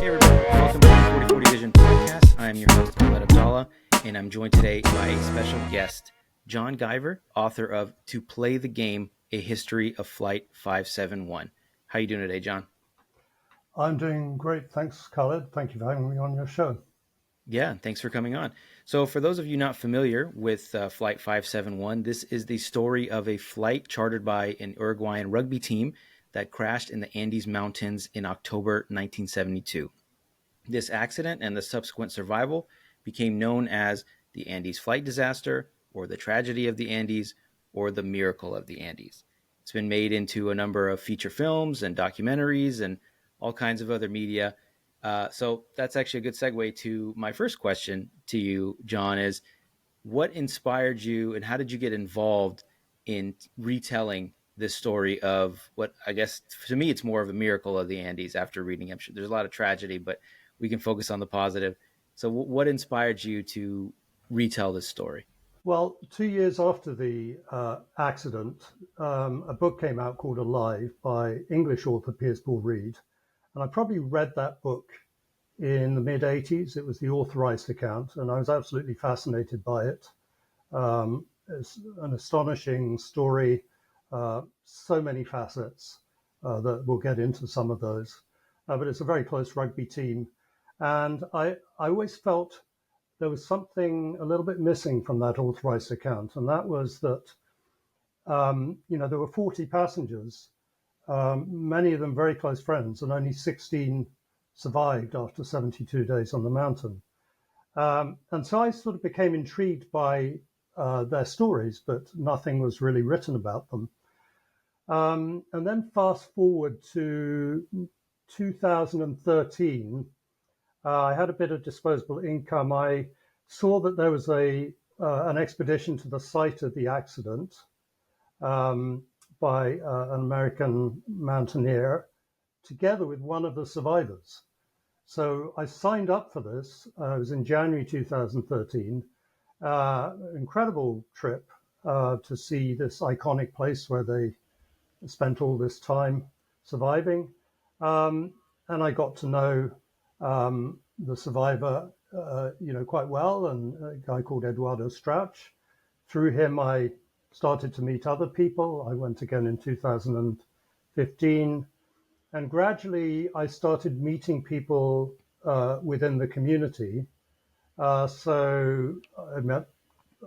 everybody, welcome to the 4040 Vision podcast. I am your host, Ahmed Abdallah, and I'm joined today by a special guest, John Guiver, author of To Play the Game, A History of Flight 571. How are you doing today, John? I'm doing great. Thanks, Khaled. Thank you for having me on your show. Yeah, thanks for coming on. So for those of you not familiar with Flight 571, this is the story of a flight chartered by an Uruguayan rugby team that crashed in the Andes Mountains in October 1972. This accident and the subsequent survival became known as the Andes flight disaster, or the tragedy of the Andes, or the miracle of the Andes. It's been made into a number of feature films and documentaries and all kinds of other media. So that's actually a good segue to my first question to you, John, is what inspired you and how did you get involved in retelling this story of what I guess to me it's more of a miracle of the Andes after reading. I'm sure there's a lot of tragedy, but we can focus on the positive. So what inspired you to retell this story? Well, 2 years after the accident, a book came out called Alive by English author Piers Paul Reed. And I probably read that book in the mid 80s. It was the authorized account, and I was absolutely fascinated by it. It's an astonishing story, so many facets that we'll get into some of those. But it's a very close rugby team. And I always felt there was something a little bit missing from that authorized account. And that was that, there were 40 passengers, many of them very close friends, and only 16 survived after 72 days on the mountain. And so I sort of became intrigued by their stories, but nothing was really written about them. And then fast forward to 2013, I had a bit of disposable income. I saw that there was an expedition to the site of the accident by an American mountaineer, together with one of the survivors. So I signed up for this. It was in January 2013. Incredible trip to see this iconic place where they spent all this time surviving. And I got to know the survivor, quite well, and a guy called Eduardo Strauch. Through him, I started to meet other people. I went again in 2015. And gradually, I started meeting people within the community. So I met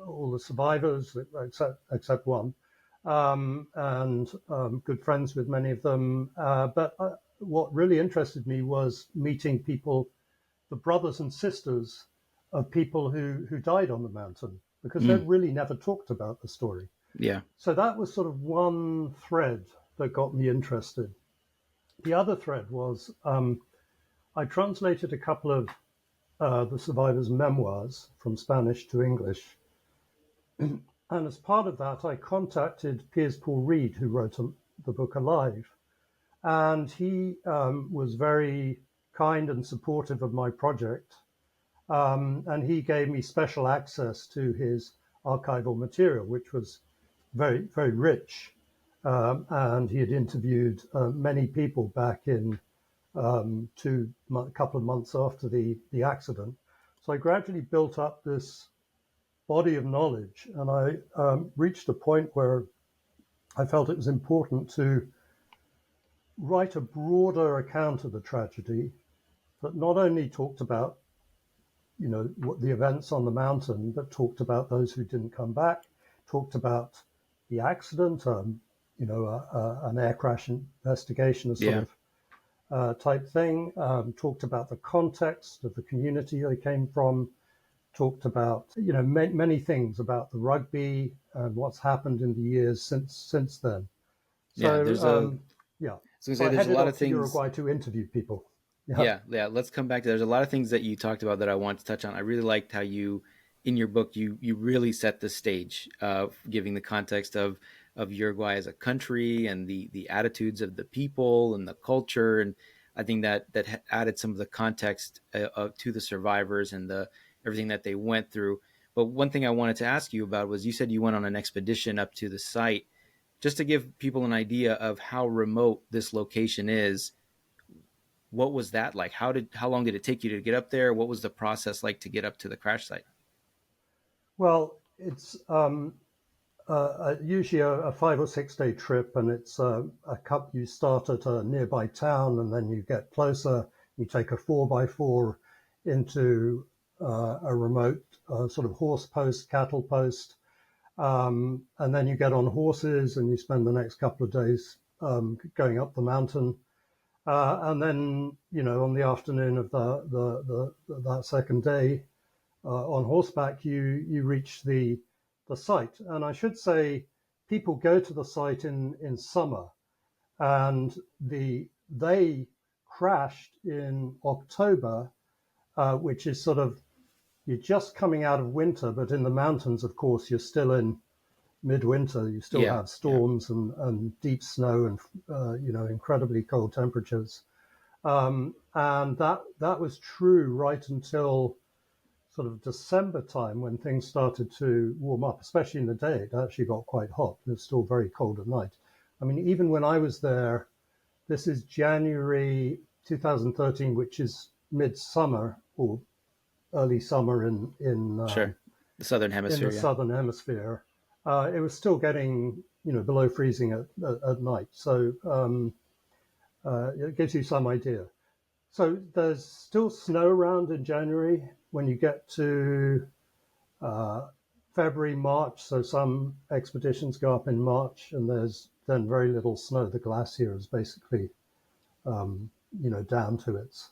all the survivors, except one, and good friends with many of them. But what really interested me was meeting people, the brothers and sisters of people who died on the mountain, because they'd really never talked about the story. Yeah. So that was sort of one thread that got me interested. The other thread was I translated a couple of the survivors' memoirs from Spanish to English. And as part of that, I contacted Piers Paul Reed, who wrote the book Alive. And he was very kind and supportive of my project. And he gave me special access to his archival material, which was very, very rich. And he had interviewed many people back in a couple of months after the accident. So I gradually built up this body of knowledge, and I reached a point where I felt it was important to write a broader account of the tragedy that not only talked about, what the events on the mountain, but talked about those who didn't come back, talked about the accident, an air crash investigation, a sort of type thing, talked about the context of the community they came from, talked about, many things about the rugby and what's happened in the years since then. So, So I there's a headed lot off of to things. Uruguay to interview people. Yeah. Let's come back to. There's a lot of things that you talked about that I want to touch on. I really liked how you, in your book, you really set the stage, giving the context of Uruguay as a country and the attitudes of the people and the culture, and I think that added some of the context to the survivors and everything that they went through. But one thing I wanted to ask you about was you said you went on an expedition up to the site. Just to give people an idea of how remote this location is, What was that like? How long did it take you to get up there? What was the process like to get up to the crash site? Well, it's usually a 5 or 6 day trip, and it's a cup. You start at a nearby town, and then you get closer. You take a 4x4 into a remote sort of horse post, cattle post, and then you get on horses, and you spend the next couple of days going up the mountain. And then, on the afternoon of that second day, on horseback, you reach the site. And I should say, people go to the site in summer, and they crashed in October, which is sort of, you're just coming out of winter, but in the mountains, of course, you're still in midwinter. You still Yeah, have yeah. storms and deep snow and incredibly cold temperatures. And that was true right until sort of December time, when things started to warm up, especially in the day. It actually got quite hot. It was still very cold at night. I mean, even when I was there, this is January 2013, which is midsummer or early summer Sure. The Southern in Hemisphere, the yeah. southern hemisphere. It was still getting below freezing at night. So it gives you some idea. So there's still snow around in January. When you get to uh, February, March, so some expeditions go up in March, and there's then very little snow. The glacier is basically, down to its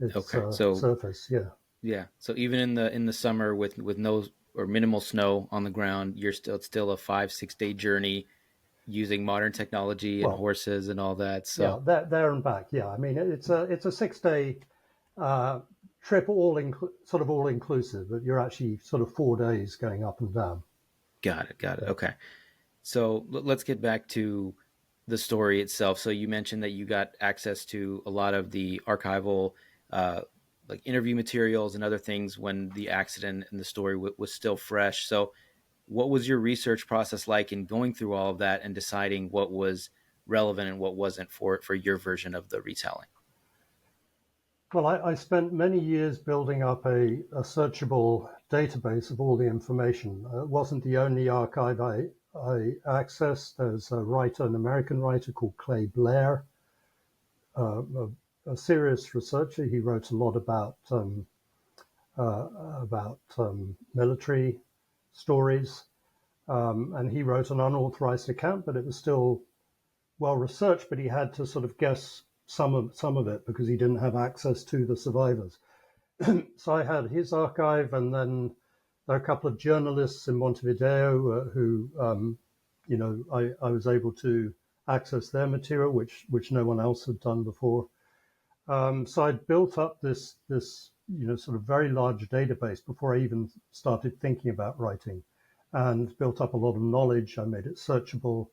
Okay. So surface. Yeah. yeah. So even in the summer with no or minimal snow on the ground, it's still a 5, 6 day journey using modern technology and Well, horses and all that. yeah, So there and back. Yeah, I mean it's a 6 day uh, trip, sort of all inclusive, but you're actually sort of 4 days going up and down. got it, got it. Yeah. Okay. So let's get back to the story itself. So you mentioned that you got access to a lot of the archival, uh, like interview materials and other things when the accident and the story was still fresh. So what was your research process like in going through all of that and deciding what was relevant and what wasn't for your version of the retelling? Well, I spent many years building up a searchable database of all the information. It wasn't the only archive I accessed. There's an American writer called Clay Blair, uh, a serious researcher. He wrote a lot about military stories, and he wrote an unauthorized account, but it was still well researched. But he had to sort of guess some of it because he didn't have access to the survivors. So I had his archive, and then there are a couple of journalists in Montevideo who, I was able to access their material, which no one else had done before. So I'd built up this sort of very large database before I even started thinking about writing, and built up a lot of knowledge. I made it searchable,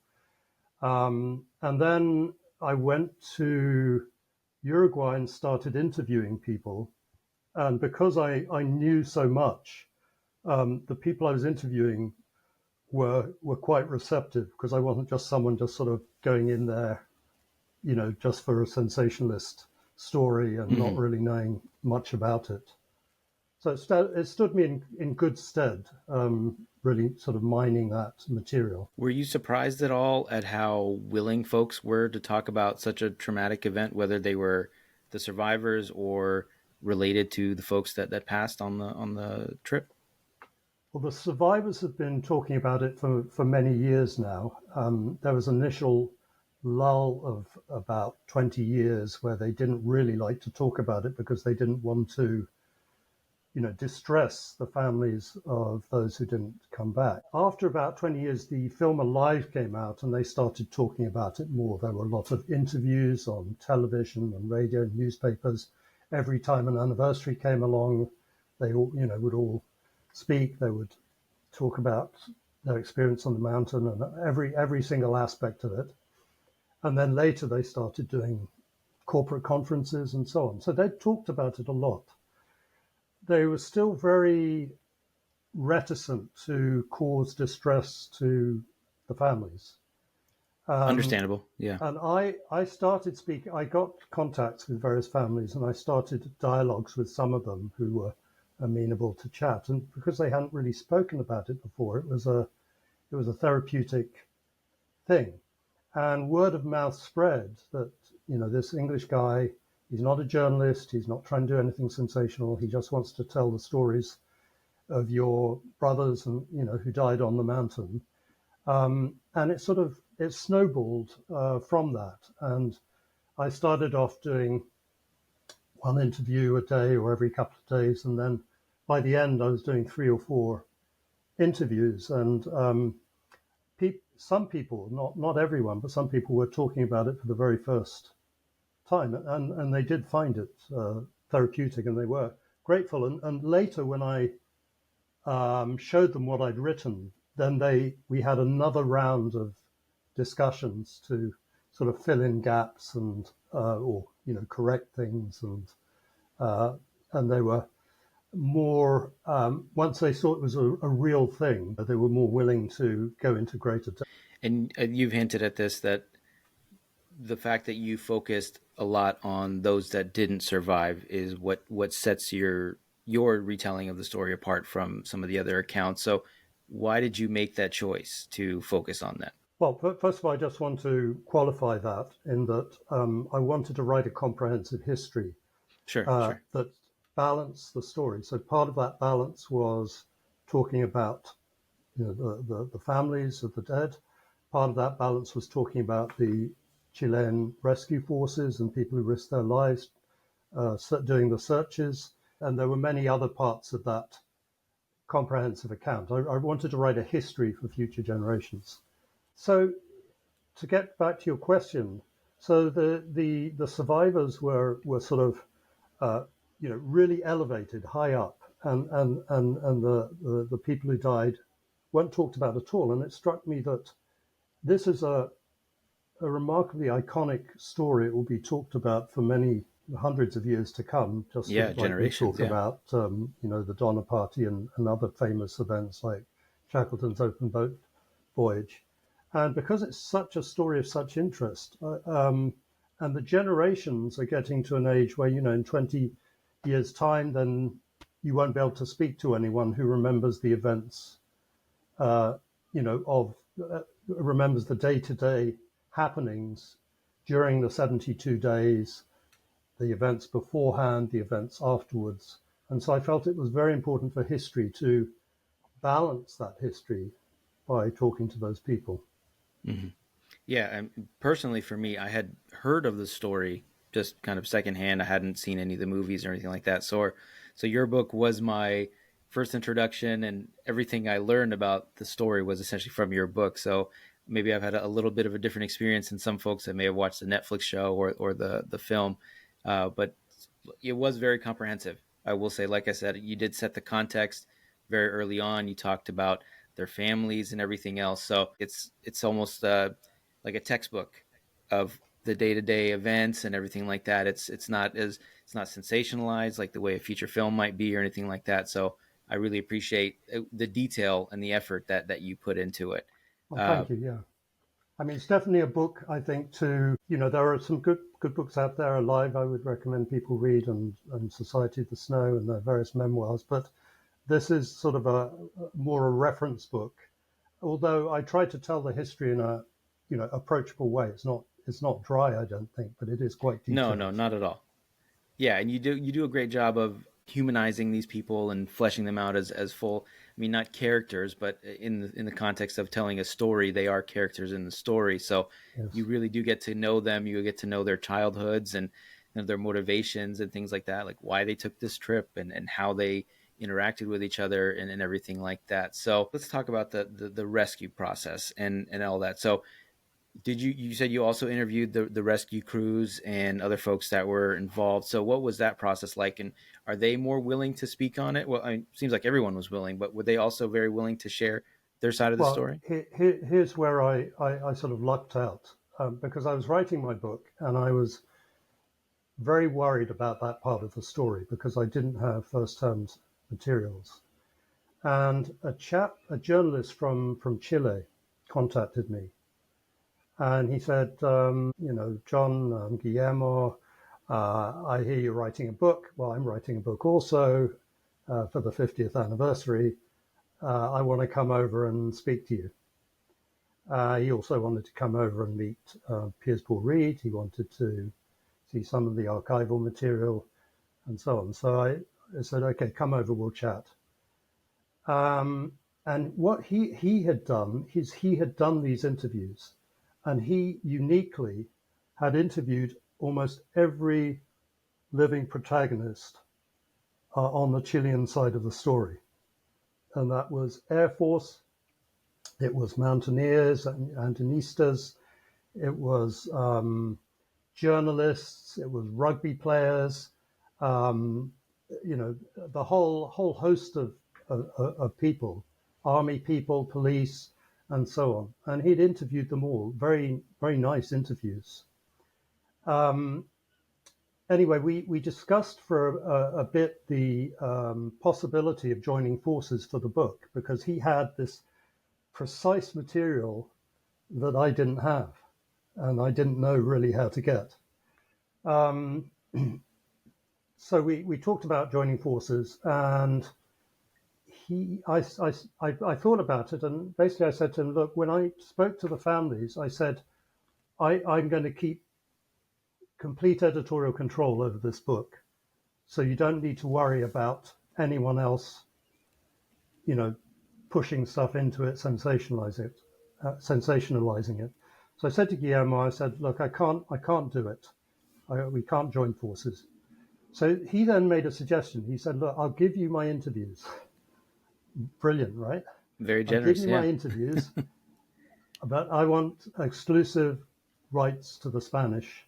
and then I went to Uruguay and started interviewing people. And because I knew so much, the people I was interviewing were quite receptive, because I wasn't just someone just sort of going in there, just for a sensationalist story and not Mm-hmm. really knowing much about it. So it stood me in good stead, really sort of mining that material. Were you surprised at all at how willing folks were to talk about such a traumatic event, whether they were the survivors or related to the folks that passed on the trip? Well, the survivors have been talking about it for many years now. There was an initial lull of about 20 years where they didn't really like to talk about it because they didn't want to, distress the families of those who didn't come back. After about 20 years, the film Alive came out, and they started talking about it more. There were a lot of interviews on television and radio and newspapers. Every time an anniversary came along, they all, would all speak. They would talk about their experience on the mountain and every single aspect of it. And then later they started doing corporate conferences and so on. So they talked about it a lot. They were still very reticent to cause distress to the families. Understandable. Yeah. And I started speaking, I got contacts with various families and I started dialogues with some of them who were amenable to chat. And because they hadn't really spoken about it before, it was a therapeutic thing. And word of mouth spread that, this English guy, he's not a journalist, he's not trying to do anything sensational, he just wants to tell the stories of your brothers and, who died on the mountain. And it snowballed from that. And I started off doing one interview a day or every couple of days. And then by the end, I was doing 3 or 4 interviews. And some people, not everyone, but some people were talking about it for the very first time. And they did find it therapeutic and they were grateful. And later, when I showed them what I'd written, then we had another round of discussions to sort of fill in gaps and or correct things, and they were more once they saw it was a real thing, they were more willing to go into greater depth. And you've hinted at this, that the fact that you focused a lot on those that didn't survive is what sets your retelling of the story apart from some of the other accounts. So why did you make that choice to focus on that? Well, first of all, I just want to qualify that in that I wanted to write a comprehensive history Sure, sure. that balanced the story. So part of that balance was talking about the families of the dead. Part of that balance was talking about the Chilean rescue forces and people who risked their lives doing the searches. And there were many other parts of that comprehensive account. I wanted to write a history for future generations. So to get back to your question, so the survivors were sort of really elevated high up, and the people who died weren't talked about at all. And it struck me that this is a remarkably iconic story. It will be talked about for many hundreds of years to come, just Yeah, like we generations. talk Yeah. about the Donner Party and other famous events like Shackleton's open boat voyage. And because it's such a story of such interest, and the generations are getting to an age where, in 20 years' time, then you won't be able to speak to anyone who remembers the events, of remembers the day-to-day happenings during the 72 days, the events beforehand, the events afterwards. And so I felt it was very important for history to balance that history by talking to those people. Mm-hmm. Yeah, and personally for me, I had heard of the story just kind of secondhand. I hadn't seen any of the movies or anything like that. So your book was my first introduction, and everything I learned about the story was essentially from your book. So maybe I've had a little bit of a different experience than some folks that may have watched the Netflix show or the film, but it was very comprehensive. I will say, like I said, you did set the context very early on. You talked about their families and everything else. So it's almost like a textbook of the day-to-day events and everything like that. It's not sensationalized like the way a feature film might be or anything like that. So I really appreciate the detail and the effort that you put into it. Well, Uh, thank you. Yeah. I mean, it's definitely a book, I think, there are some good books out there alive I would recommend people read, and Society of the Snow and their various memoirs. But this is sort of more a reference book, although I try to tell the history in a, approachable way. It's not dry, I don't think, but it is quite no, no, detailed. not at all. Yeah, and you do a great job of humanizing these people and fleshing them out as full. I mean, not characters, but in the context of telling a story, they are characters in the story. So you Yes. really do get to know them. You get to know their childhoods and their motivations and things like that, like why they took this trip and how they interacted with each other and everything like that. So let's talk about the rescue process and all that. So you said you also interviewed the rescue crews and other folks that were involved. So what was that process like? And are they more willing to speak on it? Well, it seems like everyone was willing, but were they also very willing to share their side of the Well, story? here's where I sort of lucked out, because I was writing my book and I was very worried about that part of the story because I didn't have first-hand materials. And a journalist from Chile contacted me, And he said, John, Guillermo, I hear you're writing a book. Well, I'm writing a book also for the 50th anniversary. I want to come over and speak to you. He also wanted to come over and meet Piers Paul Reed. He wanted to see some of the archival material and so on. So I said, okay, come over, we'll chat. And what he had done is he had done these interviews, and he uniquely had interviewed almost every living protagonist on the Chilean side of the story. And that was Air Force, it was mountaineers and Andinistas, it was journalists, it was rugby players, um, the whole host of people, army people, police, and so on. And he'd interviewed them all, very, very nice interviews. Um, anyway, we discussed for a bit the possibility of joining forces for the book because he had this precise material that I didn't have and I didn't know really how to get. Um, so we talked about joining forces, and I thought about it, and basically I said to him, look, when I spoke to the families, I said, I'm going to keep complete editorial control over this book. So you don't need to worry about anyone else, pushing stuff into it, sensationalizing it. So I said to Guillermo, I said, look, I can't do it. We can't join forces. So he then made a suggestion. He said, look, I'll give you my interviews. Brilliant, right? Very I'll give generous, you yeah. my interviews, but I want exclusive rights to the Spanish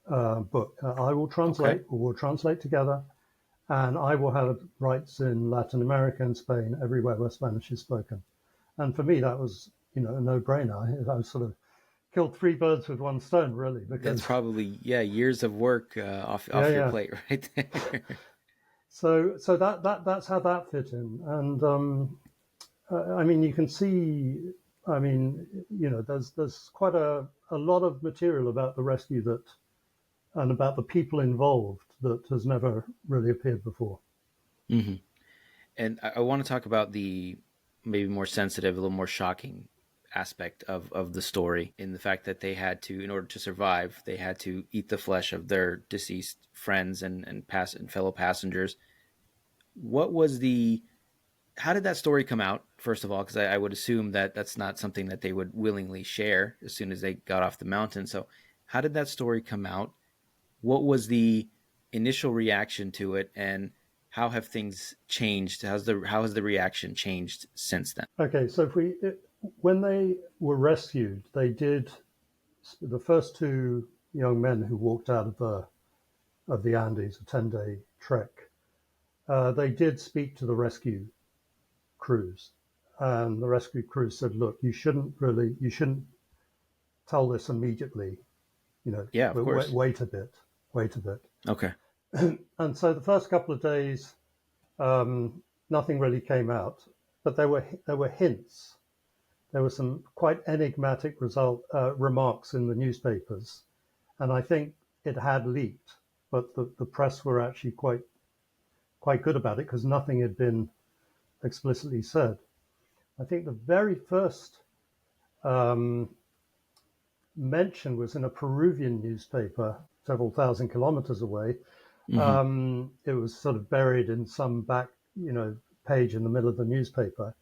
book. I will Okay. translate, or we'll translate together, and I will have rights in Latin America and Spain, everywhere where Spanish is spoken. And for me, that was, a no-brainer. I was sort of killed three birds with one stone, really, That's because probably, yeah, years of work yeah, off your yeah. plate right there. So that's how that fit in, and I mean, you can see. I mean, there's quite a lot of material about the rescue that and about the people involved that has never really appeared before. Hmm. And I want to talk about the maybe more sensitive, a little more shocking aspect of the story in the fact that they had to, in order to survive, they had to eat the flesh of their deceased friends and fellow passengers. What was the how did that story come out? First of all, because I would assume that that's not something that they would willingly share as soon as they got off the mountain. So, how did that story come out? What was the initial reaction to it, and how have things changed? How has the reaction changed since then? Okay, so when they were rescued, they did the first two young men who walked out of the Andes, a 10-day trek. They did speak to the rescue crews, and the rescue crews said, "Look, you shouldn't tell this immediately. Yeah, of But course. wait a bit, wait a bit." Okay. And so the first couple of days, nothing really came out, but there were hints. There were some quite enigmatic remarks in the newspapers, and I think it had leaked, but the press were actually quite good about it because nothing had been explicitly said. I think the very first um, mention was in a Peruvian newspaper several thousand kilometers away. Hmm. It was sort of buried in some back, page in the middle of the newspaper.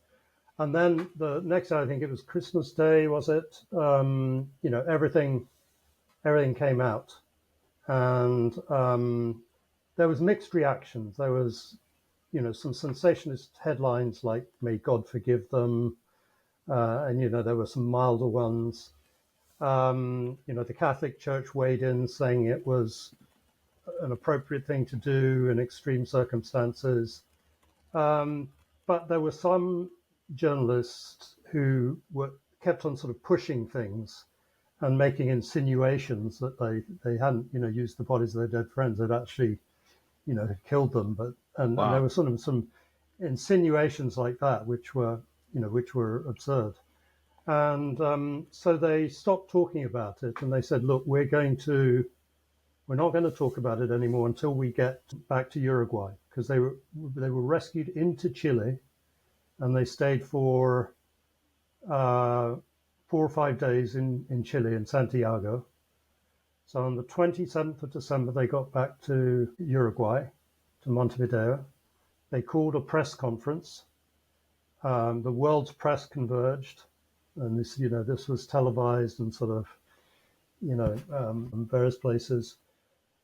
And then the next day, I think it was Christmas Day, was it? Everything came out, and there was mixed reactions. There was, some sensationalist headlines like "May God forgive them," and there were some milder ones. The Catholic Church weighed in, saying it was an appropriate thing to do in extreme circumstances. Um, but there were some journalists who were kept on sort of pushing things and making insinuations that they hadn't, used the bodies of their dead friends. They'd actually, had killed them. But and there Wow. were sort of some insinuations like that, which were absurd. And so they stopped talking about it, and they said, "Look, we're not going to talk about it anymore until we get back to Uruguay," because they were rescued into Chile, and they stayed for uh, 4 or 5 days in Chile in Santiago. So on the 27th of December, they got back to Uruguay, to Montevideo. They called a press conference. The world's press converged, and this was televised and sort of, in various places.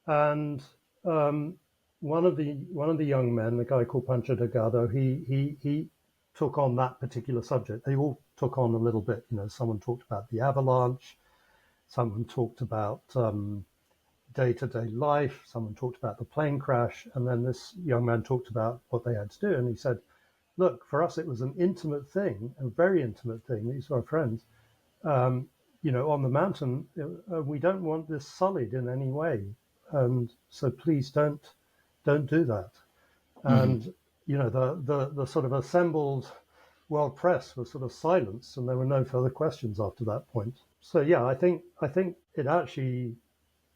And one of the young men, a guy called Pancho Delgado, he took on that particular subject. They all took on a little bit. Someone talked about the avalanche, someone talked about day-to-day life, someone talked about the plane crash, and then this young man talked about what they had to do. And he said, "Look, for us, it was an intimate thing, a very intimate thing. These are our friends, on the mountain. We don't want this sullied in any way, and so please don't do that." Hmm. And the sort of assembled world press was sort of silenced, and there were no further questions after that point. So yeah, I think it actually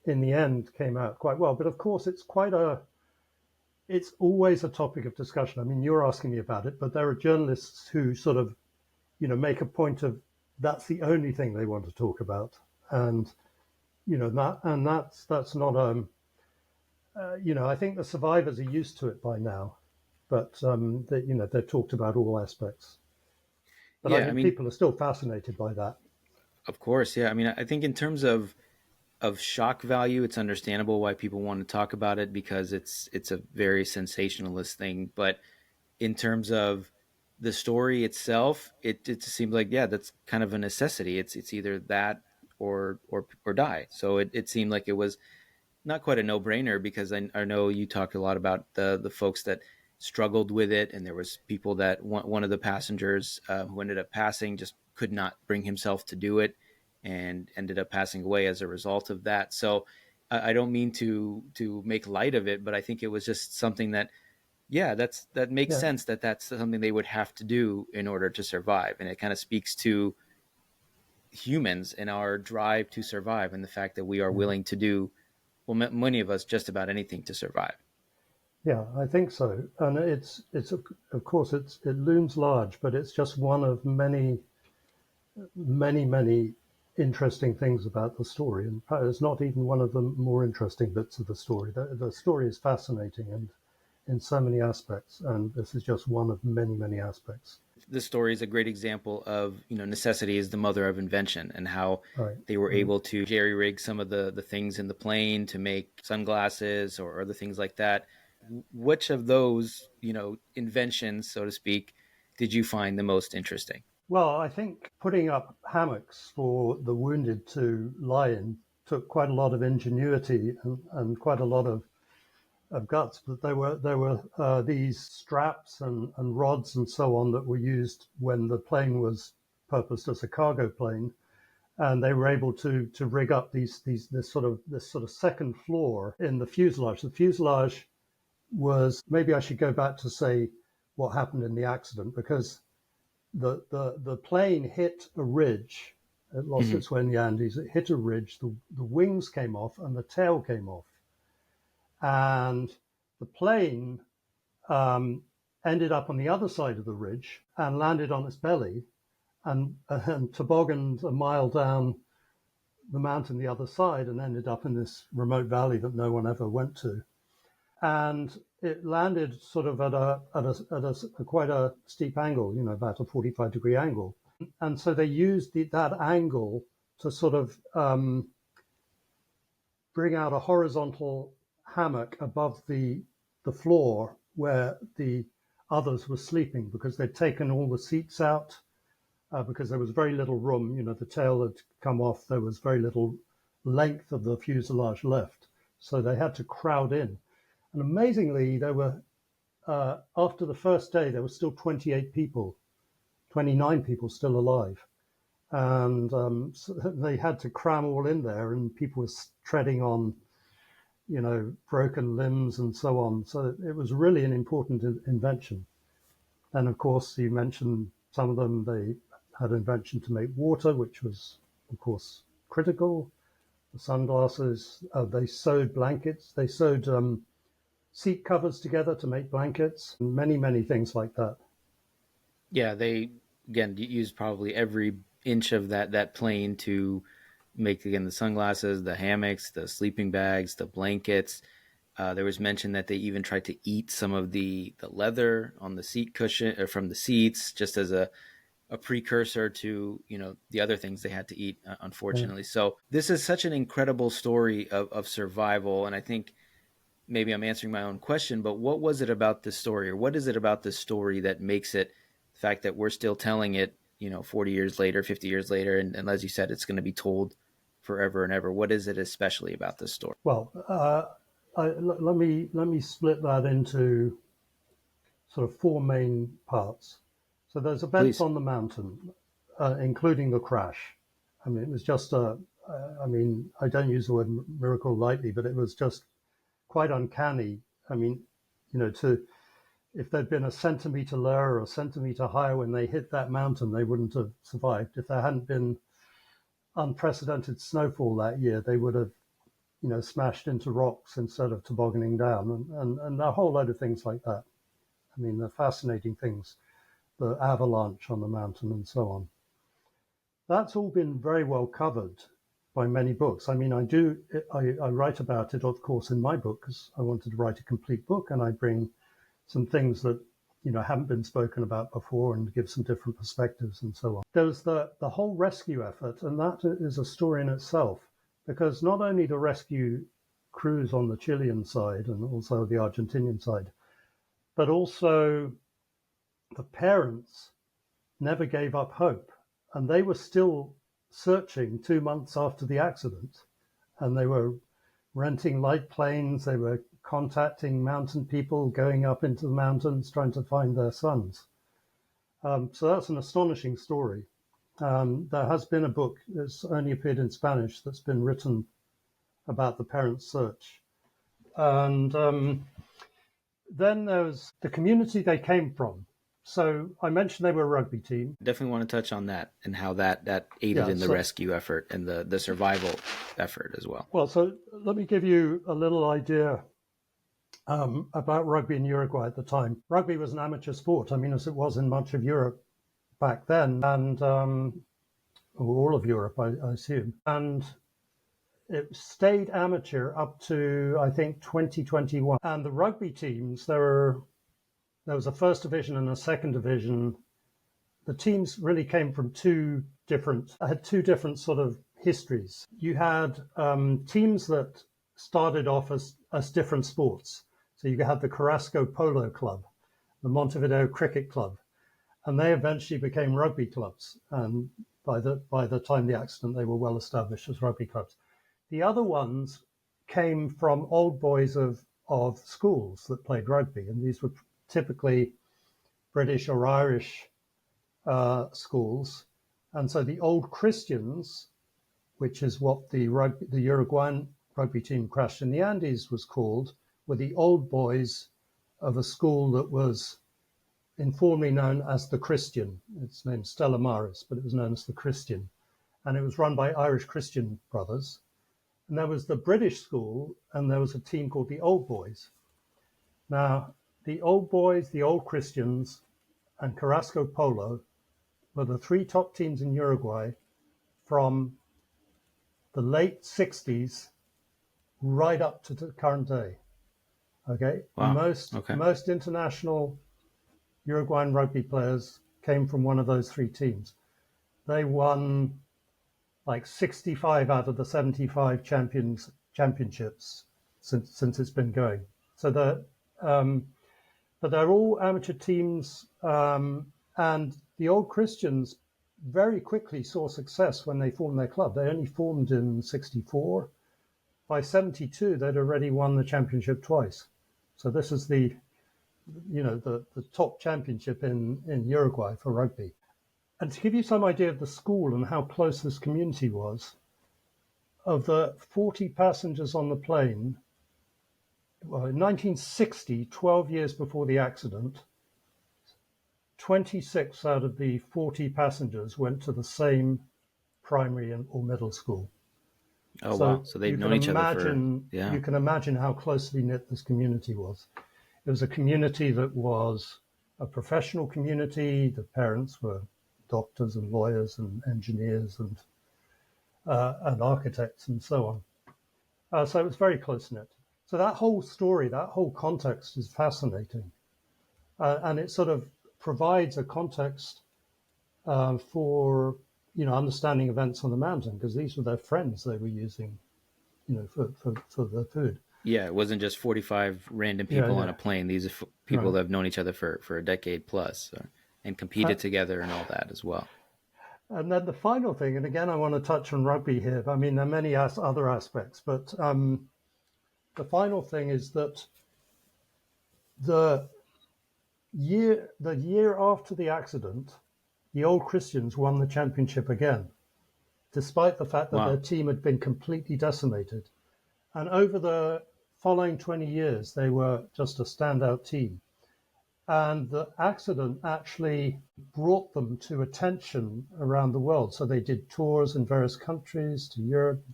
in the end came out quite well. But of course, it's always a topic of discussion. I mean, you're asking me about it, but there are journalists who sort of make a point of that's the only thing they want to talk about, and that's not I think the survivors are used to it by now, but they're talked about all aspects. But I Yeah, I think mean, people are still fascinated by that. of course, yeah. I mean, I think in terms of shock value, it's understandable why people want to talk about it because it's a very sensationalist thing. But in terms of the story itself, it seems like yeah, that's kind of a necessity. It's either that or die. So it seemed like it was not quite a no brainer because I know you talked a lot about the folks that struggled with it, and there was people that one of the passengers who ended up passing just could not bring himself to do it and ended up passing away as a result of that. So I don't mean to make light of it, but I think it was just something that yeah, that makes Yeah, sense that that's something they would have to do in order to survive, and it kind of speaks to humans and our drive to survive and the fact that we are yeah, willing to do well many of us just about anything to survive. yeah. I think so. And it's of course it looms large, but it's just one of many interesting things about the story. And it's not even one of the more interesting bits of the story. The story is fascinating and in so many aspects, and this is just one of many aspects. This story is a great example of necessity is the mother of invention and how Right. they were Mm. able to jerry rig some of the things in the plane to make sunglasses or other things like that. Which of those inventions, so to speak, did you find the most interesting? Well, I think putting up hammocks for the wounded to lie in took quite a lot of ingenuity and quite a lot of guts. But there were these straps and rods and so on that were used when the plane was purposed as a cargo plane, and they were able to rig up this sort of second floor in the fuselage. The fuselage was, maybe I should go back to say what happened in the accident, because the plane hit a ridge. It lost Hmm. its way in the Andes. It hit a ridge. The wings came off and the tail came off, and the plane um, ended up on the other side of the ridge and landed on its belly and tobogganed a mile down the mountain the other side and ended up in this remote valley that no one ever went to. And it landed sort of at a quite a steep angle, about a 45-degree angle. And so they used that angle to sort of bring out a horizontal hammock above the floor where the others were sleeping, because they'd taken all the seats out, because there was very little room. The tail had come off. There was very little length of the fuselage left. So they had to crowd in. And amazingly, there were, after the first day, there were still 28 people, 29 people still alive. And so they had to cram all in there, and people were treading on, broken limbs and so on. So it was really an important invention. And of course, you mentioned some of them, they had invention to make water, which was, of course, critical. The sunglasses, they sewed blankets, they sewed seat covers together to make blankets, and many, many things like that. Yeah, they again used probably every inch of that plane to make again the sunglasses, the hammocks, the sleeping bags, the blankets. There was mention that they even tried to eat some of the leather on the seat cushion or from the seats, just as a precursor to the other things they had to eat. Yeah. Unfortunately, so this is such an incredible story of survival, and I think maybe I'm answering my own question, but what was it about this story, or what is it about this story that makes it the fact that we're still telling it, 40 years later, 50 years later, and as you said, it's going to be told forever and ever. What is it especially about this story? Well, let me split that into sort of four main parts. So there's events Please. on the mountain, including the crash. I mean, it was just I mean, I don't use the word miracle lightly, but it was just quite uncanny. I mean, to if there'd been a centimeter lower or a centimeter higher when they hit that mountain, they wouldn't have survived. If there hadn't been unprecedented snowfall that year, they would have, smashed into rocks instead of tobogganing down, and a whole load of things like that. I mean, the fascinating things, the avalanche on the mountain and so on. That's all been very well covered by many books. I mean, I write about it, of course, in my book because I wanted to write a complete book, and I bring some things that haven't been spoken about before and give some different perspectives and so on. There was the whole rescue effort, and that is a story in itself, because not only the rescue crews on the Chilean side and also the Argentinian side, but also the parents never gave up hope, and they were still searching 2 months after the accident, and they were renting light planes, they were contacting mountain people, going up into the mountains, trying to find their sons. So that's an astonishing story. There has been a book that's only appeared in Spanish that's been written about the parents' search. And then there's the community they came from. So I mentioned they were a rugby team. Definitely want to touch on that and how that aided Yeah, in the so, rescue effort and the survival effort as well. well, so let me give you a little idea about rugby in Uruguay at the time. Rugby was an amateur sport, I mean, as it was in much of Europe back then, and all of Europe, I assume. And it stayed amateur up to, I think, 2021. And the rugby teams, there was a first division and a second division. The teams really came from had two different sort of histories. You had teams that started off as different sports. So you had the Carrasco Polo Club, the Montevideo Cricket Club, and they eventually became rugby clubs. And by the time of the accident, they were well established as rugby clubs. The other ones came from old boys of schools that played rugby, and these were typically British or Irish schools. And so the old Christians, which is what the Uruguayan rugby team crashed in the Andes was called, were the old boys of a school that was informally known as the Christian. It's named Stella Maris, but it was known as the Christian. And it was run by Irish Christian brothers. And there was the British school, and there was a team called the Old Boys. Now, the Old Boys, the Old Christians, and Carrasco Polo were the three top teams in Uruguay from the late 60s right up to the current day. Okay, Wow. Okay. most international Uruguayan rugby players came from one of those three teams. They won like 65 out of the 75 championships since it's been going. So but they're all amateur teams, and the Old Christians very quickly saw success when they formed their club. They only formed in '64. By '72, they'd already won the championship twice. So this is the top championship in Uruguay for rugby. And to give you some idea of the school and how close this community was, of the 40 passengers on the plane, well, in 1960, 12 years before the accident, 26 out of the 40 passengers went to the same primary or middle school. Oh wow! So So they've known each other for you yeah. can imagine how closely knit this community was. It was a community that was a professional community. The parents were doctors and lawyers and engineers and architects and so on. So it was very close knit. So that whole story, that whole context is fascinating, and it sort of provides a context for understanding events on the mountain, because these were their friends they were using, for their food. Yeah, it wasn't just 45 random Yeah, people on yeah, a plane. These are people right. that have known each other for a decade plus and Uh, competed together and all that as well. and then the final thing, and again, I want to touch on rugby here. I mean, there are many other aspects, but the final thing is that the the year after the accident, the Old Christians won the championship again, despite the fact that their Wow. team had been completely decimated. And over the following 20 years, they were just a standout team. And the accident actually brought them to attention around the world. So they did tours in various countries, to Europe,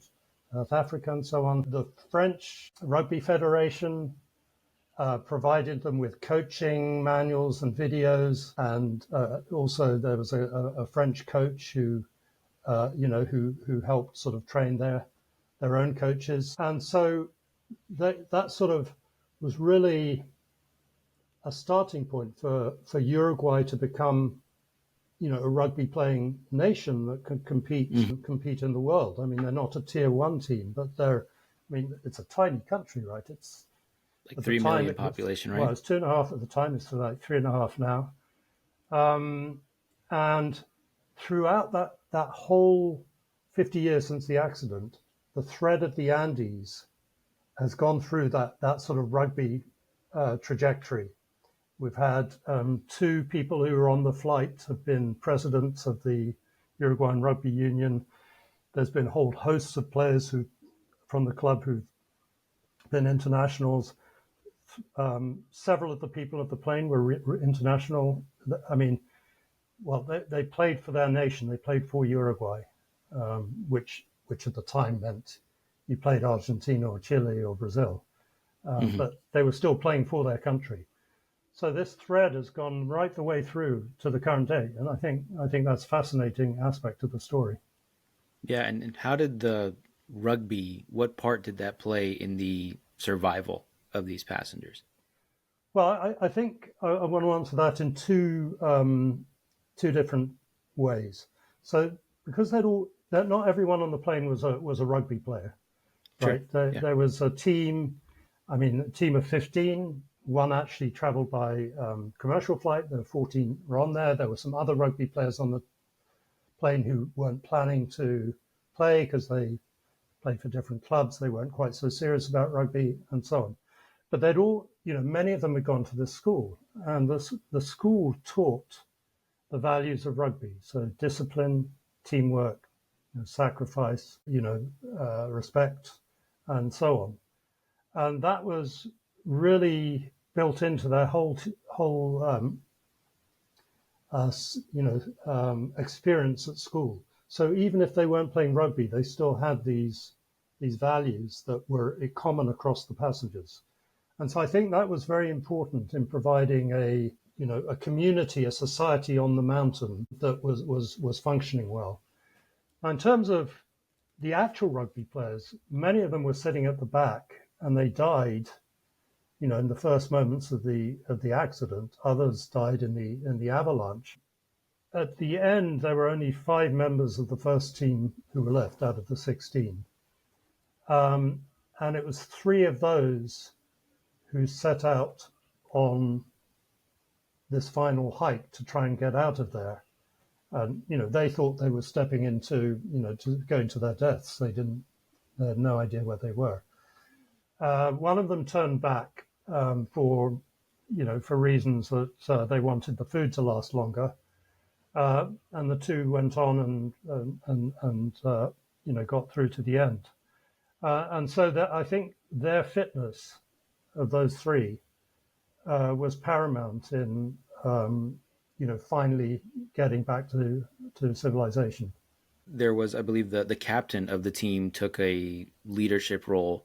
South Africa, and so on. The French Rugby Federation provided them with coaching manuals and videos, and also there was a French coach who helped sort of train their own coaches, and so that sort of was really a starting point for Uruguay to become, a rugby playing nation that could Mhm. compete in the world. I mean, they're not a tier one team, but I mean, it's a tiny country, right? It's Like at the 3 time million it was population, well, right? it's 2.5 at the time. It's like 3.5 now. Um, and throughout that whole 50 years since the accident, the thread of the Andes has gone through that sort of rugby trajectory. We've had two people who were on the flight have been presidents of the Uruguayan Rugby Union. There's been whole hosts of players who from the club who've been internationals. Several of the people of the plane were international. I mean, well, they played for their nation. They played for Uruguay, which at the time meant you played Argentina or Chile or Brazil, Hmm. but they were still playing for their country. So this thread has gone right the way through to the current day, and I think that's a fascinating aspect of the story. Yeah, and how did the rugby, what part did that play in the survival of these passengers? Well, I think I want to answer that in two different ways. So because that not everyone on the plane was a rugby player, Sure. right? There, Yeah. there was a team, I mean, a team of 15. One actually traveled by commercial flight. The 14 were on there. There were some other rugby players on the plane who weren't planning to play because they played for different clubs. They weren't quite so serious about rugby and so on. But they'd all, many of them had gone to this school, and the school taught the values of rugby. So discipline, teamwork, sacrifice, respect, and so on. And that was really built into their whole experience at school. So even if they weren't playing rugby, they still had these values that were common across the passengers. And so I think that was very important in providing a community, a society on the mountain that was functioning well. Now, in terms of the actual rugby players, many of them were sitting at the back and they died, in the first moments of the accident. Others died in the avalanche. At the end, there were only 5 members of the first team who were left out of the 16. Um, and it was 3 of those who set out on this final hike to try and get out of there. And, they thought they were stepping into, to going to their deaths. They had no idea where they were. One of them turned back for reasons that they wanted the food to last longer. And the two went on and got through to the end. And so that I think their fitness of those 3 was paramount in finally getting back to civilization. There was, I believe, the captain of the team took a leadership role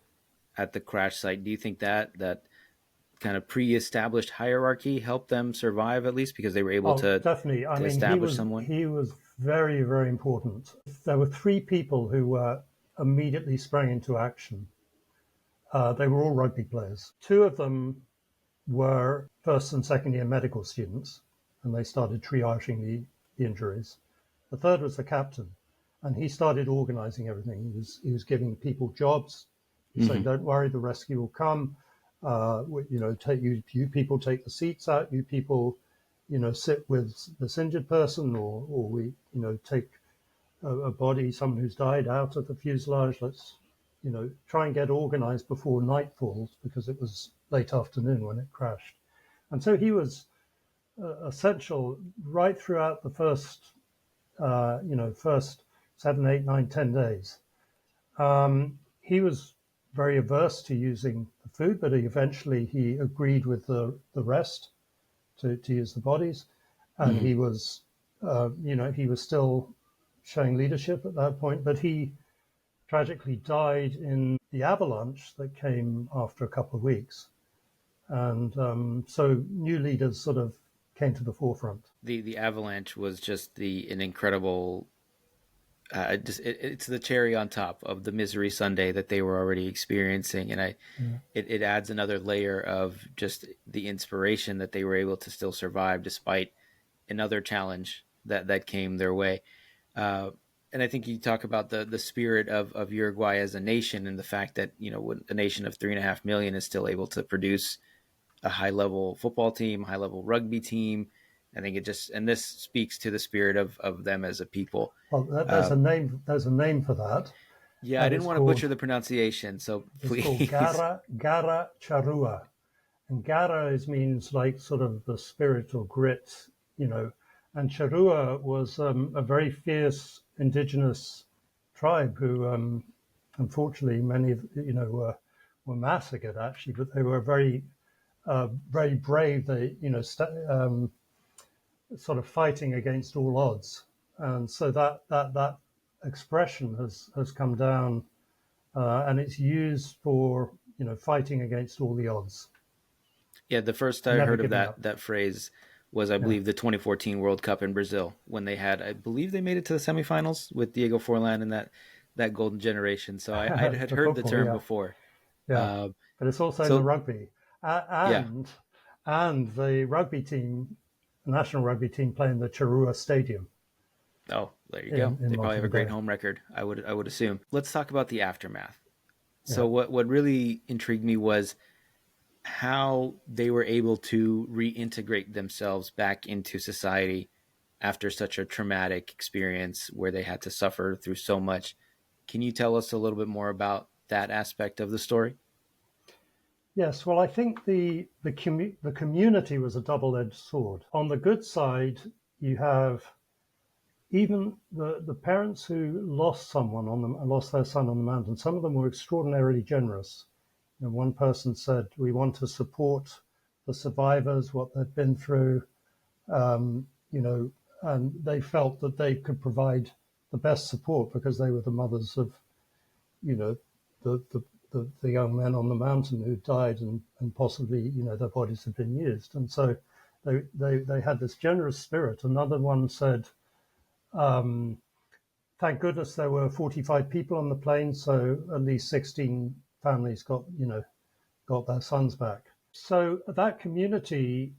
at the crash site. Do you think that kind of pre-established hierarchy helped them survive at least because they were able Oh, definitely. I to mean, establish someone? he was very, very important. There were three people who were immediately sprang into action. They were all rugby players. Two of them were first and second year medical students, and they started triaging the injuries. The third was the captain, and he started organizing everything. He was giving people jobs. He's saying, Mm-hmm. "Don't worry, the rescue will come. Take you people take the seats out. You people, sit with this injured person, or we, take a body, someone who's died, out of the fuselage. Let's, try and get organized before night falls because it was late afternoon when it crashed." And so he was essential right throughout the first 7, 8, 9, 10 days. He was very averse to using the food, but eventually he agreed with the rest to use the bodies, and Mm-hmm. he was still showing leadership at that point. But he tragically died in the avalanche that came after a couple of weeks, and so new leaders sort of came to the forefront. The avalanche was just an incredible it's the cherry on top of the misery Sunday that they were already experiencing, and Yeah. it adds another layer of just the inspiration that they were able to still survive despite another challenge that came their way. Uh, and I think you talk about the spirit of Uruguay as a nation and the fact that when a nation of 3.5 million is still able to produce a high level football team, high level rugby team. I think it just and this speaks to the spirit of them as a people. Well, there's Uh, a name. There's a name for that, yeah, I and didn't want to butcher the pronunciation, so it's called please. Gara Charua, and Gara means like sort of the spirit or grit, you know. And Charua was a very fierce indigenous tribe who, unfortunately, many of were massacred actually, but they were very brave. They sort of fighting against all odds, and so that expression has come down, and it's used for fighting against all the odds, Yeah, the first I never heard of giving that up. that phrase was, I Yeah, believe, the 2014 World Cup in Brazil when they had, I believe, they made it to the semifinals with Diego Forlan and that golden generation. So I had the heard the football, term yeah, before. yeah, Uh, but it's also in the so rugby, yeah. and the rugby team, the national rugby team, play in the Charrua Stadium Oh, there you go. in They probably have a great Montevideo. home record. I would assume. Let's talk about the aftermath. So Yeah. what really intrigued me was how they were able to reintegrate themselves back into society after such a traumatic experience where they had to suffer through so much. Can you tell us a little bit more about that aspect of the story? Yes, well, I think the community was a double-edged sword. On the good side, you have even the parents who lost someone lost their son on the mountain. Some of them were extraordinarily generous. One person said, "We want to support the survivors, what they've been through," you know, and they felt that they could provide the best support because they were the mothers of, you know, the the, the young men on the mountain who died, and possibly, their bodies had been used. And so they had this generous spirit. Another one said, thank goodness there were 45 people on the plane, so at least 16 families got their sons back. So that community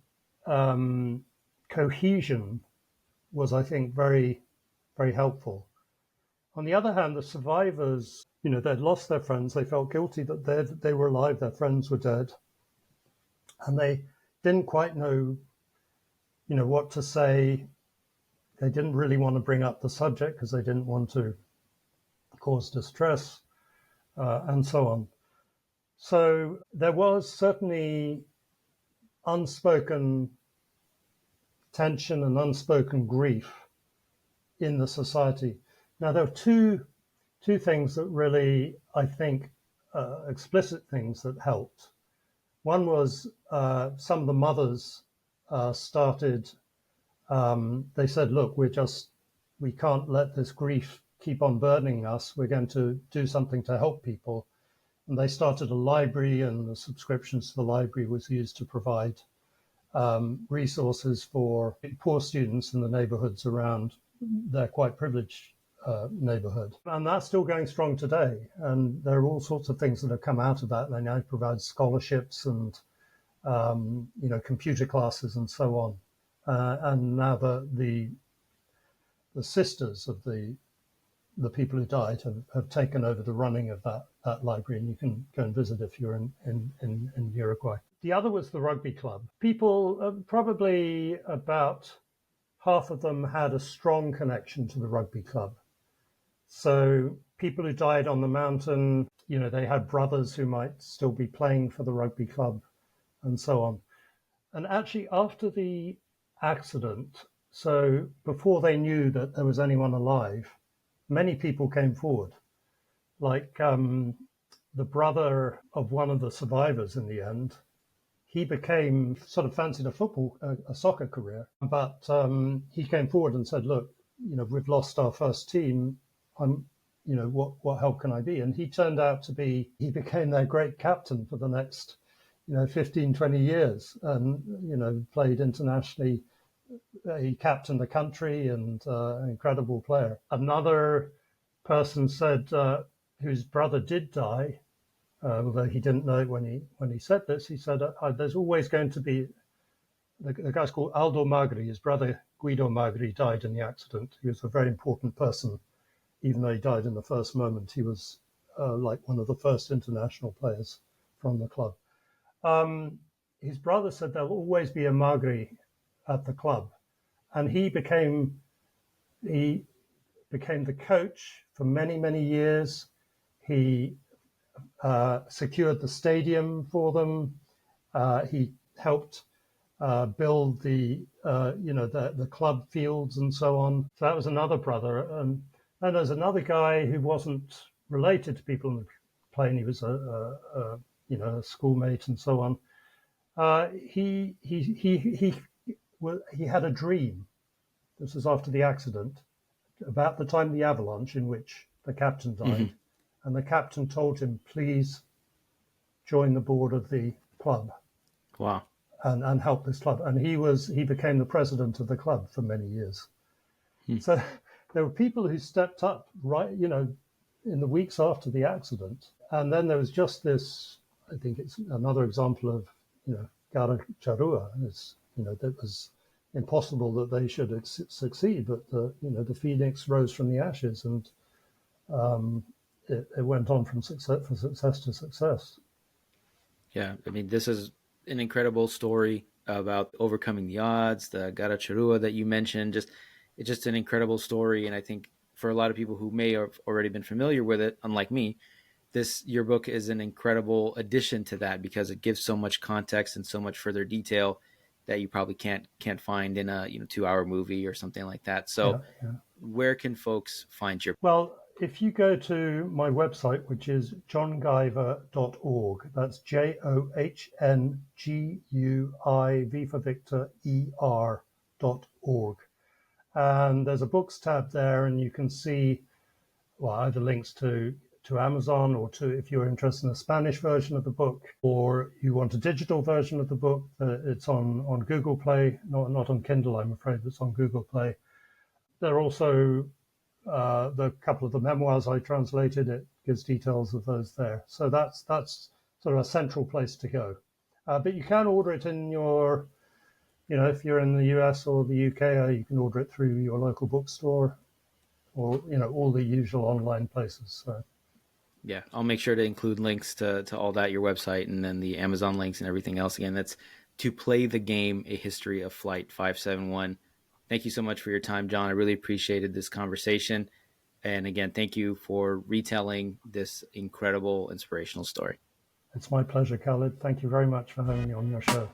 cohesion was, I think, very, very helpful. On the other hand, the survivors, they'd lost their friends. They felt guilty that they were alive, their friends were dead, and they didn't quite know, what to say. They didn't really want to bring up the subject because they didn't want to cause distress, and so on. So there was certainly unspoken tension and unspoken grief in the society. Now, there are two things that really, I think, explicit things that helped. One was some of the mothers started they said, look, we can't let this grief keep on burdening us. We're going to do something to help people. And they started a library, and the subscriptions to the library was used to provide resources for poor students in the neighborhoods around their quite privileged neighborhood. And that's still going strong today. And there are all sorts of things that have come out of that. They now provide scholarships and computer classes and so on. And now the sisters of the people who died have taken over the running of that library, and you can go and visit if you're in Uruguay. The other was the rugby club. People, probably about half of them had a strong connection to the rugby club. So people who died on the mountain, they had brothers who might still be playing for the rugby club and so on. And actually after the accident, so before they knew that there was anyone alive, many people came forward. Like the brother of one of the survivors in the end, he became sort of fancied a soccer career, but he came forward and said, look, we've lost our first team. What help can I be? And he turned out he became their great captain for the next, 15, 20 years, and, played internationally. He captained the country, and an incredible player. Another person said, whose brother did die, although he didn't know it when he said this, he said, there's always going to be, the guy's called Aldo Magri, his brother Guido Magri died in the accident. He was a very important person. Even though he died in the first moment, he was like one of the first international players from the club. His brother said there'll always be a Magri at the club. And he became the coach for many, many years. He secured the stadium for them. He helped build the club fields and so on. So that was another brother. And there's another guy who wasn't related to people on the plane. He was a schoolmate and so on. He had a dream. This was after the accident, about the time of the avalanche in which the captain died. Mm-hmm. And the captain told him, please join the board of the club. Wow. And help this club. And he became the president of the club for many years. So there were people who stepped up right, in the weeks after the accident. And then there was just this, I think it's another example of, Gara Charua. That was impossible that they should succeed, but the phoenix rose from the ashes, and it went on from success to success. Yeah, I mean, this is an incredible story about overcoming the odds. The Gara Charua that you mentioned, it's just an incredible story, and I think for a lot of people who may have already been familiar with it, unlike me, your book is an incredible addition to that, because it gives so much context and so much further detail that you probably can't find in a 2-hour movie or something like that. So Where can folks find your? Well, if you go to my website, which is johnguiver.org, that's JOHNGUI for Victor ER.org, and there's a books tab there, and you can see either links to Amazon, or to, if you're interested in a Spanish version of the book, or you want a digital version of the book, it's on Google Play, not on Kindle, I'm afraid, but it's on Google Play. There are also the couple of the memoirs I translated. It gives details of those there. So that's sort of a central place to go. But you can order it in your, if you're in the US or the UK, you can order it through your local bookstore, or, all the usual online places. So. Yeah, I'll make sure to include links to all that, your website, and then the Amazon links and everything else. Again, that's To Play the Game, A History of Flight 571. Thank you so much for your time, John. I really appreciated this conversation. And again, thank you for retelling this incredible, inspirational story. It's my pleasure, Khaled. Thank you very much for having me on your show.